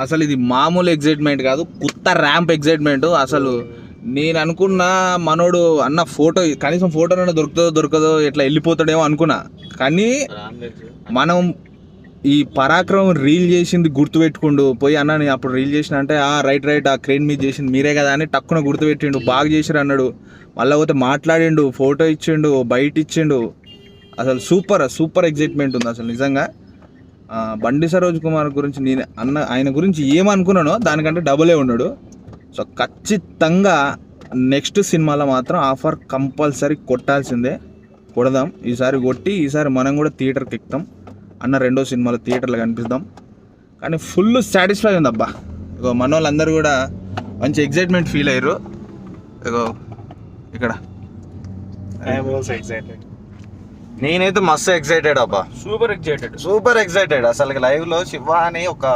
అసలు ఇది మామూలు ఎగ్జైట్మెంట్ కాదు, కొత్త ర్యాంప్ ఎగ్జైట్మెంట్. అసలు నేను అనుకున్నా మనోడు అన్న ఫోటో కనీసం ఫోటోనైనా దొరకదో ఎట్లా వెళ్ళిపోతాడేమో అనుకున్నా. కానీ మనం ఈ పరాక్రమం రీల్ చేసింది గుర్తుపెట్టుకుండు పోయి అన్న నేను అప్పుడు రీల్ చేసిన అంటే రైట్ ఆ క్రెయిన్ మీద చేసింది మీరే కదా అని టక్కున గుర్తుపెట్టిండు, బాగా చేసిరు అన్నాడు. మళ్ళీ పోతే మాట్లాడిండు, ఫోటో ఇచ్చిండు, బయట ఇచ్చిండు. అసలు సూపర్ ఎగ్జైట్మెంట్ ఉంది అసలు నిజంగా. బండి సరోజ్ కుమార్ గురించి నేను ఆయన గురించి ఏమనుకున్నానో దానికంటే డబులే ఉన్నాడు. సో ఖచ్చితంగా నెక్స్ట్ సినిమాలో మాత్రం ఆఫర్ కంపల్సరీ కొట్టాల్సిందే. కొడదాం ఈసారి, కొట్టి ఈసారి మనం కూడా థియేటర్కి ఎక్కుతాం అన్న. రెండో సినిమాలో థియేటర్లో కనిపిస్తాం. కానీ ఫుల్ సాటిస్ఫై ఉంది అబ్బా. ఇగో మన వాళ్ళందరూ కూడా మంచి ఎగ్జైట్మెంట్ ఫీల్ అయ్యారు. ఇగో ఇక్కడ నేనైతే మస్తు ఎక్సైటెడ్ అబ్బా, సూపర్ ఎక్సైటెడ్ అసలు. లైవ్లో శివ అని ఒక